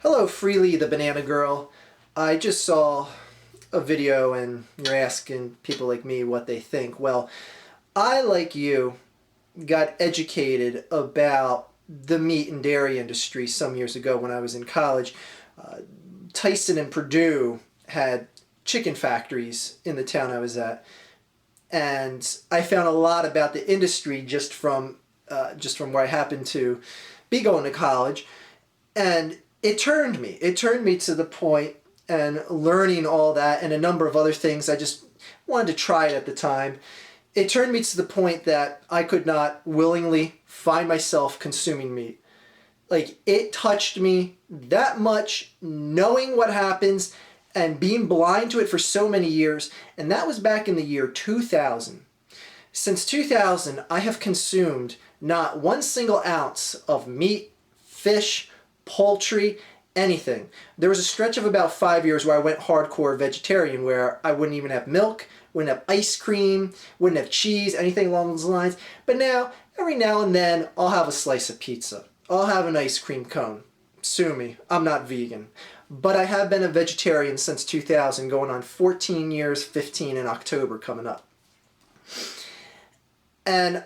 Hello, Freelee, the banana girl. I just saw a video and you're asking people like me what they think. Well, I, like you, got educated about the meat and dairy industry some years ago when I was in college. Uh, Tyson and Purdue had chicken factories in the town I was at, and I found a lot about the industry just from where I happened to be going to college. And it turned me. It turned me to the point, and learning all that and a number of other things I just wanted to try it at the time. It turned me to the point that I could not willingly find myself consuming meat. Like, it touched me that much, knowing what happens and being blind to it for so many years. And that was back in the year 2000. Since 2000, I have consumed not one single ounce of meat, fish, poultry, anything. There was a stretch of about 5 years where I went hardcore vegetarian, where I wouldn't even have milk, wouldn't have ice cream, wouldn't have cheese, anything along those lines. But now, every now and then, I'll have a slice of pizza. I'll have an ice cream cone. Sue me, I'm not vegan. But I have been a vegetarian since 2000, going on 14 years, 15 in October coming up. And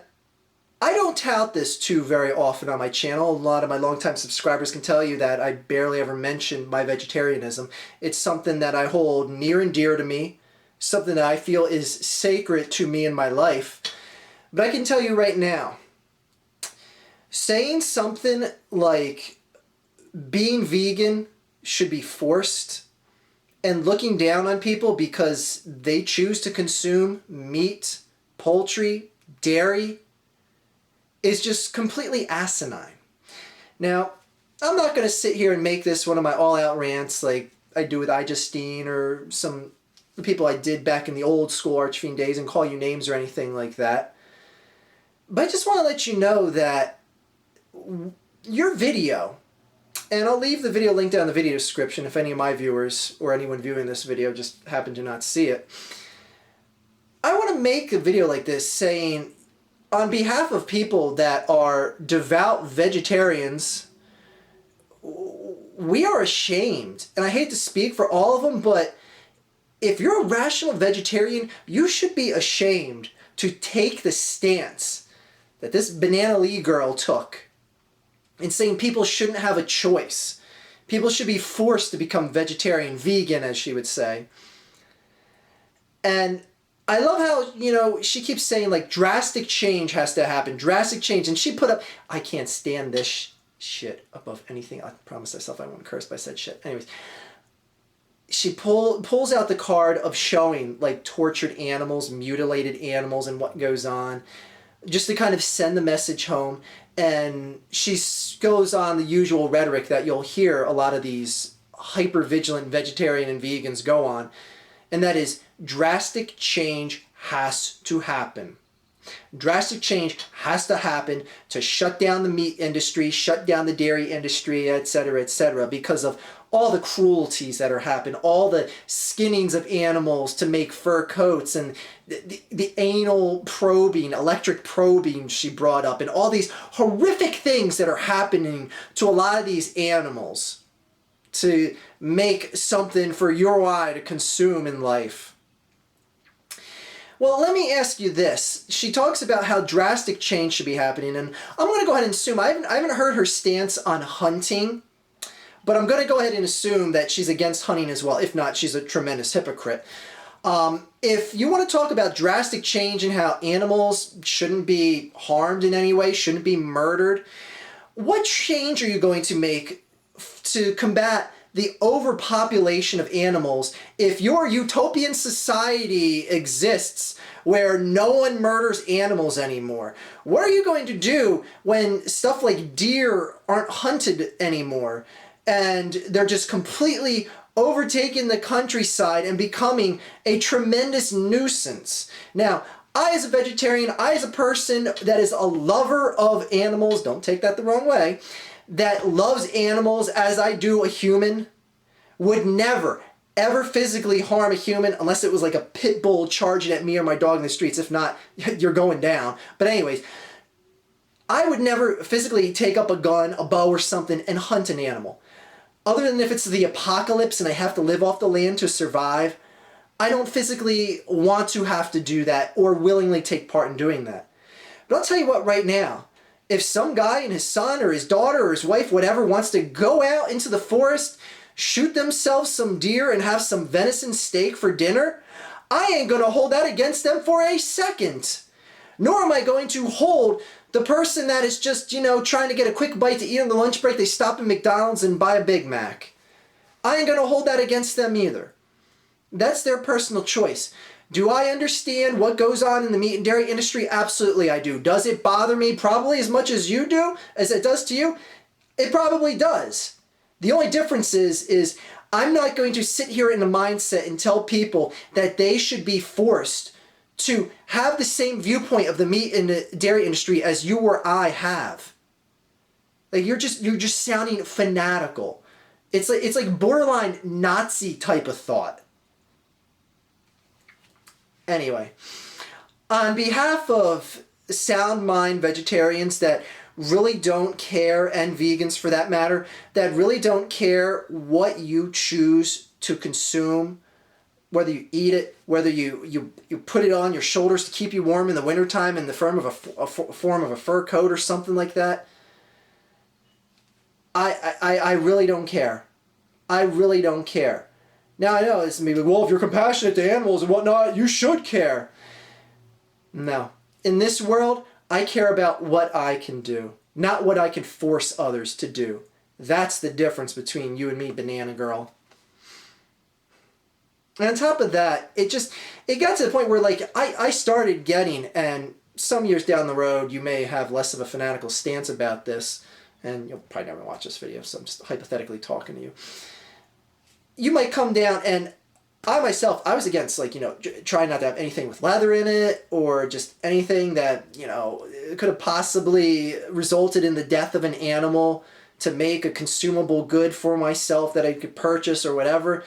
I don't tout this too very often on my channel. A lot of my longtime subscribers can tell you that I barely ever mention my vegetarianism. It's something that I hold near and dear to me, something that I feel is sacred to me in my life. But I can tell you right now, saying something like being vegan should be forced and looking down on people because they choose to consume meat, poultry, dairy, is just completely asinine. Now, I'm not going to sit here and make this one of my all-out rants like I do with iJustine or some the people I did back in the old school Archfiend days and call you names or anything like that. But I just want to let you know that your video, and I'll leave the video link down in the video description if any of my viewers or anyone viewing this video just happen to not see it. I want to make a video like this saying, on behalf of people that are devout vegetarians, we are ashamed. And I hate to speak for all of them, but if you're a rational vegetarian, you should be ashamed to take the stance that this Banana Lee girl took in saying people shouldn't have a choice. People should be forced to become vegetarian, vegan, as she would say. And I love how, she keeps saying, like, drastic change has to happen, drastic change. And she put up, I can't stand this shit above anything. I promised myself I won't curse, but I said shit. Anyways, she pulls out the card of showing, like, tortured animals, mutilated animals, and what goes on, just to kind of send the message home. And she goes on the usual rhetoric that you'll hear a lot of these hyper-vigilant vegetarian and vegans go on. And that is, drastic change has to happen. Drastic change has to happen to shut down the meat industry, shut down the dairy industry, etc., because of all the cruelties that are happening, all the skinnings of animals to make fur coats, and the anal probing, electric probing she brought up, and all these horrific things that are happening to a lot of these animals to make something for your eye to consume in life. Well, let me ask you this. She talks about how drastic change should be happening, and I'm going to go ahead and assume, I haven't heard her stance on hunting, but I'm going to go ahead and assume that she's against hunting as well. If not, she's a tremendous hypocrite. If you want to talk about drastic change and how animals shouldn't be harmed in any way, shouldn't be murdered, what change are you going to make to combat the overpopulation of animals if your utopian society exists where no one murders animals anymore? What are you going to do when stuff like deer aren't hunted anymore and they're just completely overtaking the countryside and becoming a tremendous nuisance? Now, I as a vegetarian, I as a person that is a lover of animals, don't take that the wrong way, that loves animals as I do a human, would never, ever physically harm a human unless it was like a pit bull charging at me or my dog in the streets. If not, you're going down. But anyways, I would never physically take up a gun, a bow or something and hunt an animal. other than if it's the apocalypse and I have to live off the land to survive, I don't physically want to have to do that or willingly take part in doing that. But I'll tell you what right now, if some guy and his son or his daughter or his wife, whatever, wants to go out into the forest, shoot themselves some deer and have some venison steak for dinner, I ain't going to hold that against them for a second. Nor am I going to hold the person that is just, trying to get a quick bite to eat on the lunch break, they stop at McDonald's and buy a Big Mac. I ain't going to hold that against them either. That's their personal choice. Do I understand what goes on in the meat and dairy industry? Absolutely I do. Does it bother me probably as much as you do, as it does to you? It probably does. The only difference is I'm not going to sit here in the mindset and tell people that they should be forced to have the same viewpoint of the meat and the dairy industry as you or I have. Like you're just sounding fanatical. It's like borderline Nazi type of thought. Anyway, on behalf of sound mind vegetarians that really don't care, and vegans for that matter, that really don't care what you choose to consume, whether you eat it, whether you put it on your shoulders to keep you warm in the wintertime in the form of a fur coat or something like that, I really don't care. I really don't care. Now I know it's maybe, well, if you're compassionate to animals and whatnot, you should care. No. In this world, I care about what I can do, not what I can force others to do. That's the difference between you and me, Banana Girl. And on top of that, it got to the point where I started getting, and some years down the road, you may have less of a fanatical stance about this, and you'll probably never watch this video, so I'm just hypothetically talking to you. You might come down, and I myself, I was against, trying not to have anything with leather in it, or just anything that, could have possibly resulted in the death of an animal to make a consumable good for myself that I could purchase or whatever.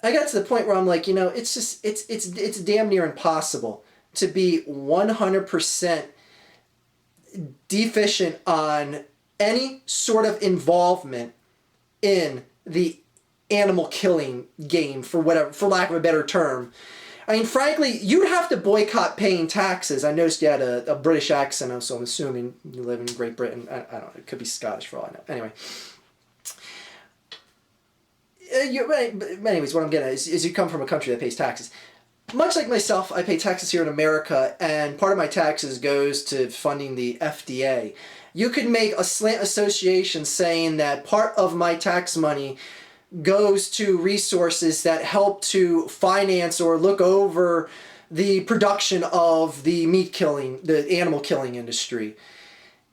I got to the point where I'm like, it's damn near impossible to be 100% deficient on any sort of involvement in the animal killing game, for lack of a better term. I mean, frankly, you'd have to boycott paying taxes. I noticed you had a British accent, so I'm assuming you live in Great Britain. I don't know, it could be Scottish for all I know. Anyway. Anyways, what I'm getting at is you come from a country that pays taxes. Much like myself, I pay taxes here in America, and part of my taxes goes to funding the FDA. You could make a slant association saying that part of my tax money goes to resources that help to finance or look over the production of the the animal killing industry.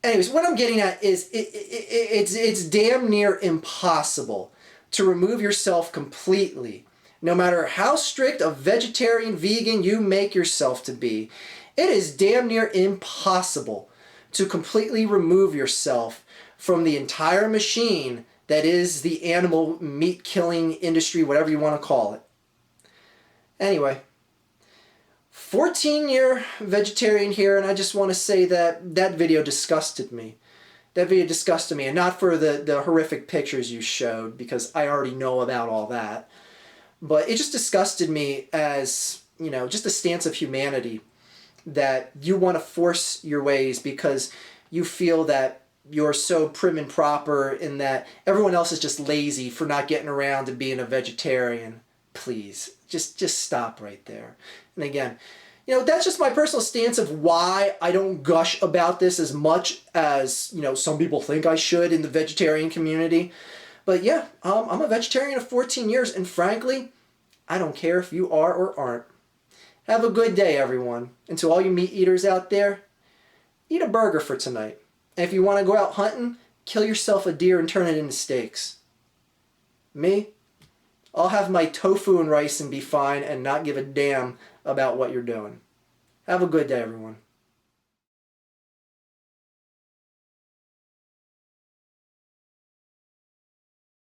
Anyways, what I'm getting at is it's damn near impossible to remove yourself completely, no matter how strict a vegetarian, vegan you make yourself to be. It is damn near impossible to completely remove yourself from the entire machine that is the animal meat killing industry, whatever you want to call it. Anyway, 14-year vegetarian here, and I just want to say that video disgusted me. That video disgusted me, and not for the horrific pictures you showed, because I already know about all that. But it just disgusted me as, just a stance of humanity, that you want to force your ways because you feel that you're so prim and proper and that everyone else is just lazy for not getting around to being a vegetarian. Please, just stop right there. And again, that's just my personal stance of why I don't gush about this as much as, some people think I should in the vegetarian community. But yeah, I'm a vegetarian of 14 years, and frankly, I don't care if you are or aren't. Have a good day, everyone. And to all you meat eaters out there, eat a burger for tonight. And if you want to go out hunting, kill yourself a deer and turn it into steaks. Me? I'll have my tofu and rice and be fine and not give a damn about what you're doing. Have a good day, everyone.